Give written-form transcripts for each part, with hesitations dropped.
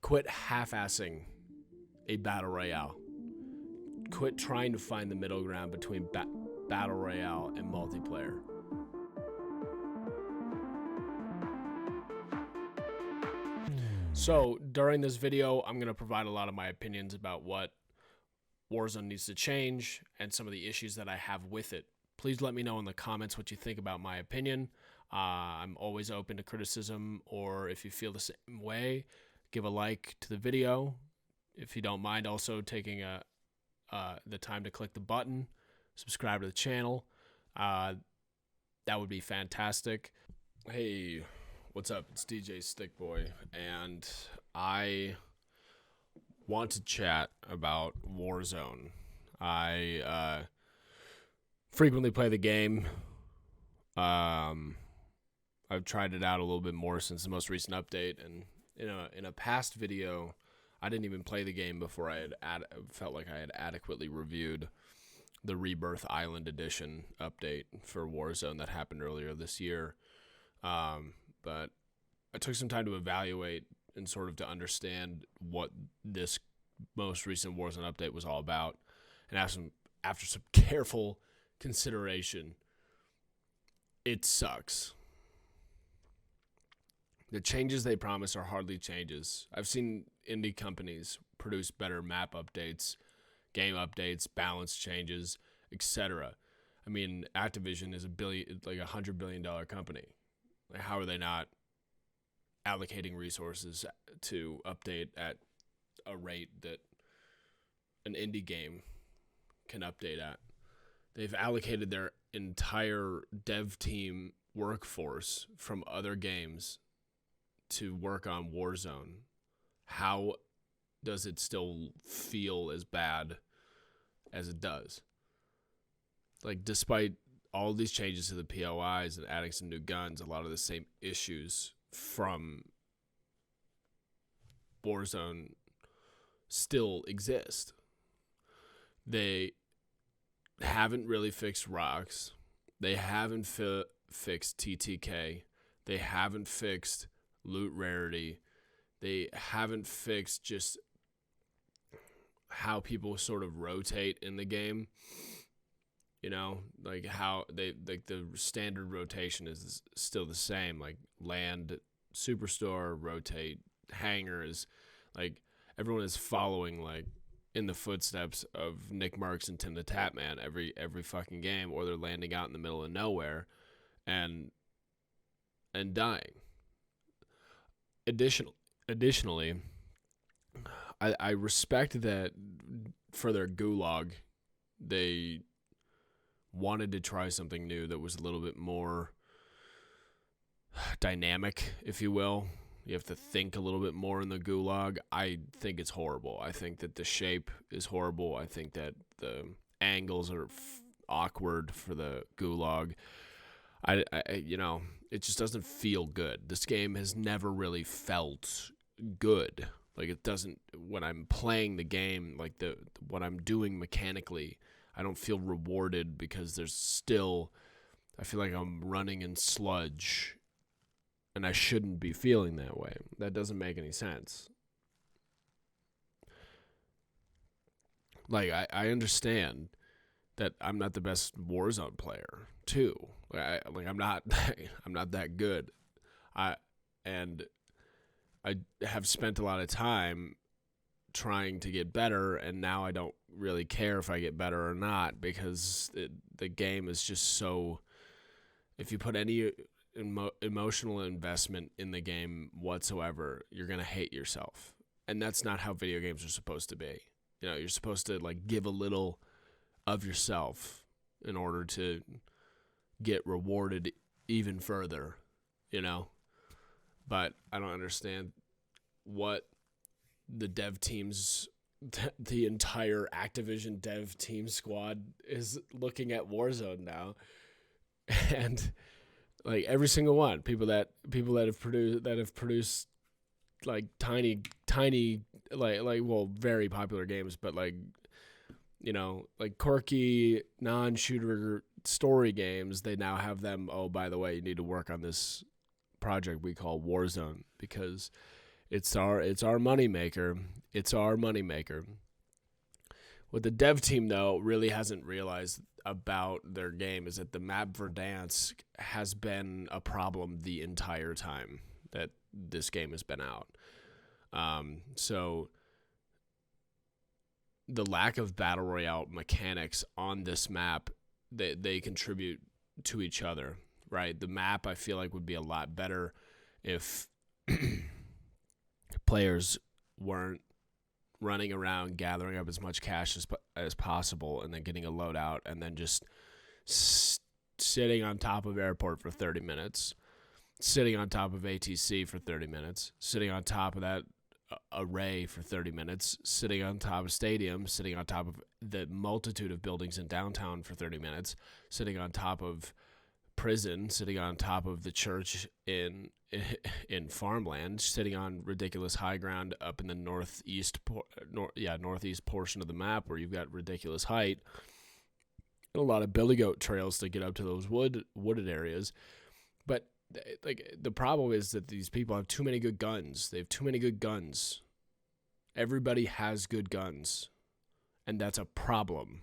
Quit half-assing a battle royale. Quit trying to find the middle ground between battle royale and multiplayer. So during this video, I'm going to provide a lot of my opinions about what Warzone needs to change and some of the issues that I have with it. Please let me know in the comments what you think about my opinion. I'm always open to criticism, or if you feel the same way, give a like to the video. If you don't mind also taking the time to click the button, subscribe to the channel, that would be fantastic. Hey, what's up? It's DJ Stickboy, and I want to chat about Warzone. I frequently play the game. I've tried it out a little bit more since the most recent update, and in a past video, I didn't even play the game before I had felt like I had adequately reviewed the Rebirth Island Edition update for Warzone that happened earlier this year. But I took some time to evaluate and sort of to understand what this most recent Warzone update was all about, and after some careful consideration, it sucks. The changes they promise are hardly changes. I've seen indie companies produce better map updates, game updates, balance changes, etc. I mean, Activision is $100 billion company. How are they not allocating resources to update at a rate that an indie game can update at? They've allocated their entire dev team workforce from other games to work on Warzone. How does it still feel as bad as it does? Like, despite all these changes to the POIs and adding some new guns, a lot of the same issues from Warzone still exist. They haven't really fixed rocks. They haven't fixed TTK. They haven't fixed loot rarity. They haven't fixed just how people sort of rotate in the game. You know, like how the standard rotation is still the same. Like land, superstore, rotate, hangars. Like everyone is following like in the footsteps of Nick Marks and Tim the Tatman every fucking game, or they're landing out in the middle of nowhere and dying. Additionally, I respect that for their gulag, they wanted to try something new that was a little bit more dynamic, if you will. You have to think a little bit more in the gulag. I think it's horrible. I think that the shape is horrible. I think that the angles are awkward for the gulag. I it just doesn't feel good. This game has never really felt good. Like, it doesn't, when I'm playing the game, like what I'm doing mechanically, I don't feel rewarded because I feel like I'm running in sludge, and I shouldn't be feeling that way. That doesn't make any sense. Like, I understand that I'm not the best Warzone player too. I'm not that good. I have spent a lot of time trying to get better, and now I don't really care if I get better or not, because the game is just so, if you put any emotional investment in the game whatsoever, you're going to hate yourself. And that's not how video games are supposed to be. You know, you're supposed to like give a little of yourself in order to get rewarded even further, you know? But I don't understand what the dev teams, the entire Activision dev team squad is looking at Warzone now. And like every single one, people that have produced like tiny well, very popular games, but like, you know, like quirky non-shooter story games, they now have them, oh, by the way, you need to work on this project we call Warzone, because It's our moneymaker. It's our moneymaker. What the dev team, though, really hasn't realized about their game is that the map Verdansk has been a problem the entire time that this game has been out. So the lack of battle royale mechanics on this map, they contribute to each other, right? The map, I feel like, would be a lot better if players weren't running around gathering up as much cash as possible and then getting a loadout and then just sitting on top of airport for 30 minutes, sitting on top of ATC for 30 minutes, sitting on top of that array for 30 minutes, sitting on top of stadium, sitting on top of the multitude of buildings in downtown for 30 minutes, sitting on top of prison, sitting on top of the church in farmland, sitting on ridiculous high ground up in the northeast portion of the map where you've got ridiculous height and a lot of billy goat trails to get up to those wooded areas. But like the problem is that these people have too many good guns. They have too many good guns. Everybody has good guns, and that's a problem.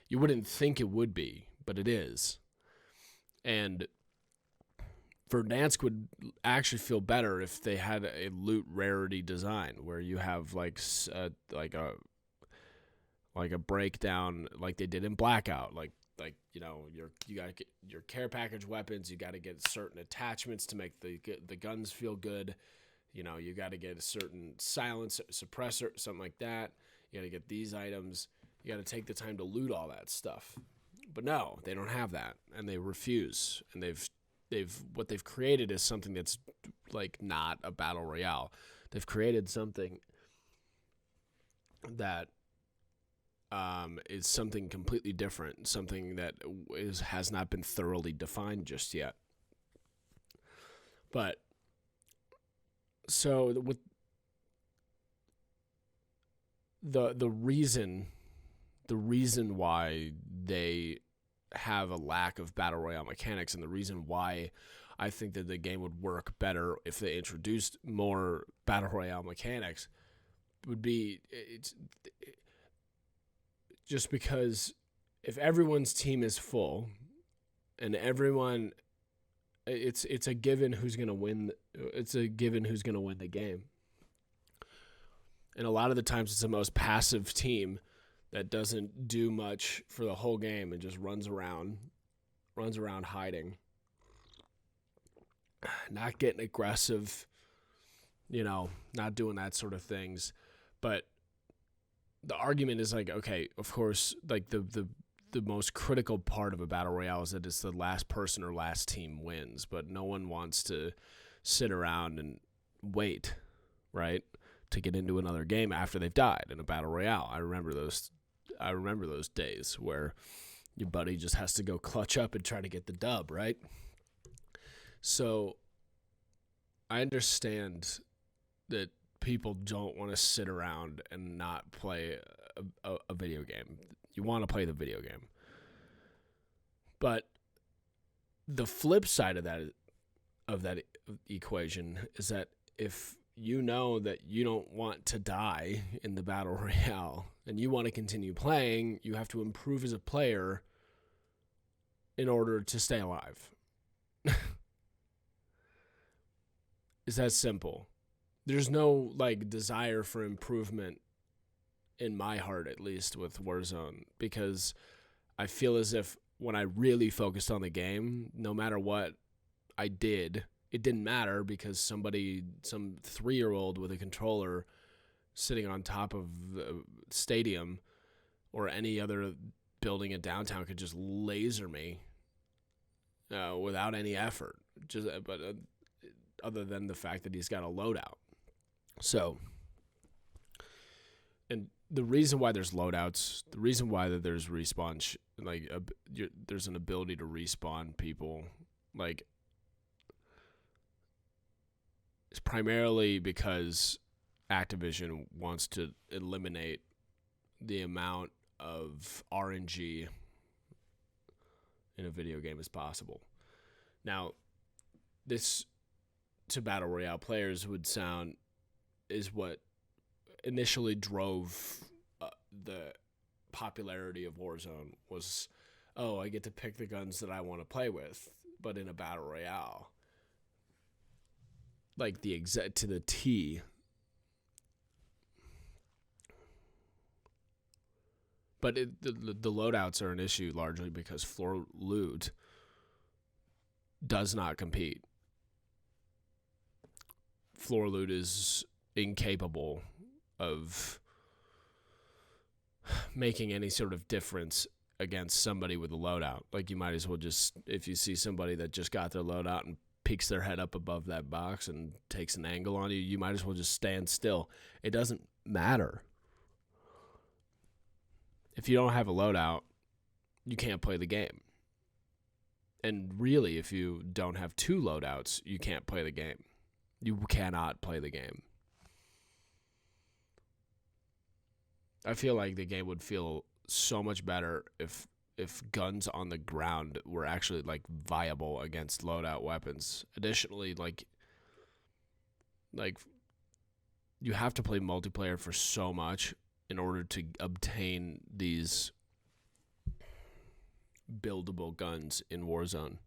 You wouldn't think it would be, but it is. And Verdansk would actually feel better if they had a loot rarity design where you have like a breakdown like they did in Blackout, like you know, you got to get your care package weapons, you got to get certain attachments to make the guns feel good. You know, you got to get a certain silencer, suppressor, something like that. You got to get these items. You got to take the time to loot all that stuff. But no, they don't have that, and they refuse. And what they've created is something that's like not a battle royale. They've created something that is something completely different, something that has not been thoroughly defined just yet. But so with the reason why they have a lack of battle royale mechanics, and the reason why I think that the game would work better if they introduced more battle royale mechanics would be just because if everyone's team is full and everyone, it's a given who's going to win. It's a given who's going to win the game. And a lot of the times it's the most passive team that doesn't do much for the whole game and just runs around hiding, not getting aggressive, you know, not doing that sort of things. But the argument is like, okay, of course, like the most critical part of a battle royale is that it's the last person or last team wins, but no one wants to sit around and wait, right, to get into another game after they've died in a battle royale. I remember those days where your buddy just has to go clutch up and try to get the dub, right? So I understand that people don't want to sit around and not play a video game. You want to play the video game. But the flip side of that equation is that if you know that you don't want to die in the battle royale and you want to continue playing, you have to improve as a player in order to stay alive. It's that simple. There's no like desire for improvement in my heart, at least with Warzone, because I feel as if when I really focused on the game, no matter what I did, it didn't matter because some 3-year-old with a controller sitting on top of the stadium or any other building in downtown could just laser me without any effort. But other than the fact that he's got a loadout. So, and the reason why there's loadouts, the reason why that there's respawn, there's an ability to respawn people, like, it's primarily because Activision wants to eliminate the amount of RNG in a video game as possible. Now, this to battle royale players is what initially drove the popularity of Warzone was, oh, I get to pick the guns that I want to play with, but in a battle royale, like the exact to the T. But the loadouts are an issue largely because floor loot does not compete. Floor loot is incapable of making any sort of difference against somebody with a loadout. Like, you might as well just, if you see somebody that just got their loadout and peeks their head up above that box and takes an angle on you, you might as well just stand still. It doesn't matter. If you don't have a loadout, you can't play the game. And really, if you don't have two loadouts, you can't play the game. You cannot play the game. I feel like the game would feel so much better if guns on the ground were actually like viable against loadout weapons. Additionally, like you have to play multiplayer for so much in order to obtain these buildable guns in Warzone.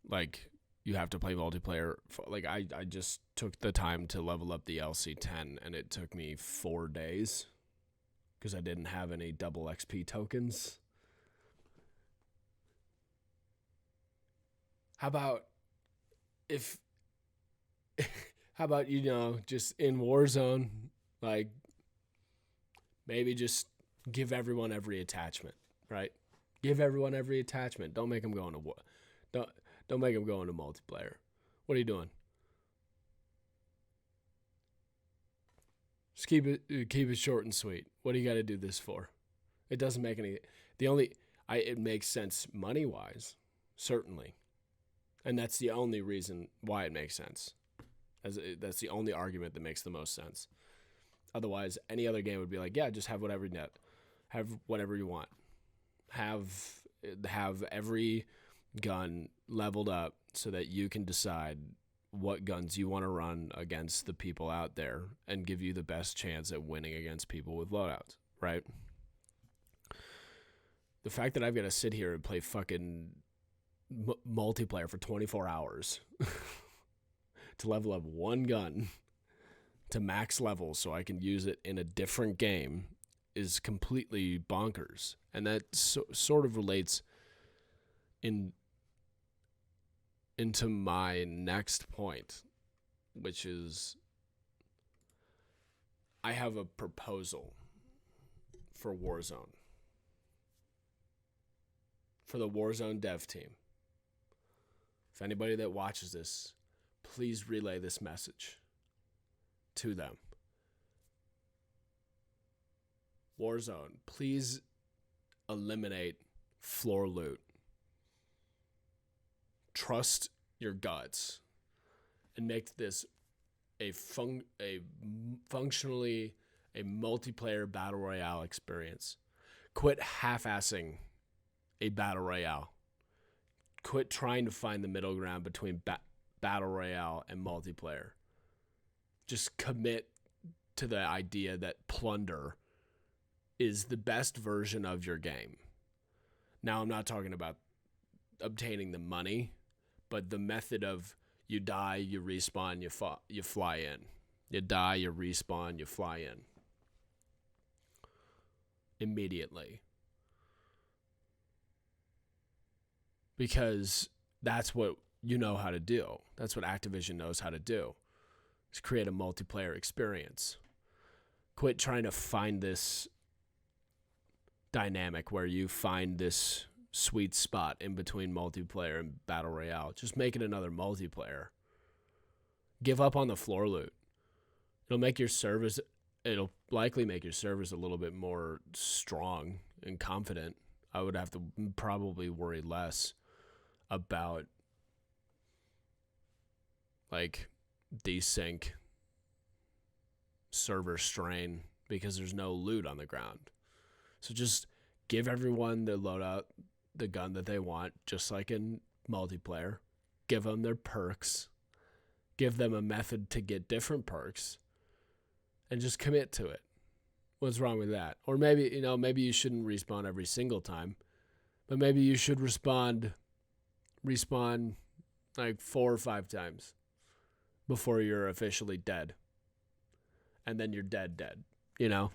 Like, you have to play multiplayer. Like, I just took the time to level up the LC-10, and it took me 4 days because I didn't have any double XP tokens. How about just in Warzone, like, maybe just give everyone every attachment, right? Give everyone every attachment. Don't make them go into don't make them go into multiplayer. What are you doing? Just keep it short and sweet. What do you got to do this for? It doesn't make any. It makes sense money wise, certainly, and that's the only reason why it makes sense. That's the only argument that makes the most sense. Otherwise, any other game would be like, yeah, just have whatever you want. Have every gun leveled up so that you can decide what guns you want to run against the people out there and give you the best chance at winning against people with loadouts, right? The fact that I've got to sit here and play fucking multiplayer for 24 hours to level up one gun to max level so I can use it in a different game is completely bonkers. And that sort of relates into my next point, which is I have a proposal for Warzone, for the Warzone dev team. If anybody that watches this, please relay this message to them. Warzone, please eliminate floor loot. Trust your guts and make this functionally a multiplayer battle royale experience. Quit half-assing a battle royale. Quit trying to find the middle ground between battle royale and multiplayer. Just commit to the idea that plunder is the best version of your game. Now, I'm not talking about obtaining the money, but the method of you die, you respawn, you fly in. You die, you respawn, you fly in. Immediately. Because that's what you know how to do. That's what Activision knows how to do. Is create a multiplayer experience. Quit trying to find this dynamic where you find this sweet spot in between multiplayer and battle royale. Just make it another multiplayer. Give up on the floor loot. It'll likely make your servers a little bit more strong and confident. I would have to probably worry less about like desync, server strain, because there's no loot on the ground. So just give everyone the loadout, the gun that they want, just like in multiplayer. Give them their perks. give them a method to get different perks and just commit to it. What's wrong with that? Or maybe, maybe you shouldn't respawn every single time, but maybe you should respawn like 4 or 5 times before you're officially dead. And then you're dead, you know?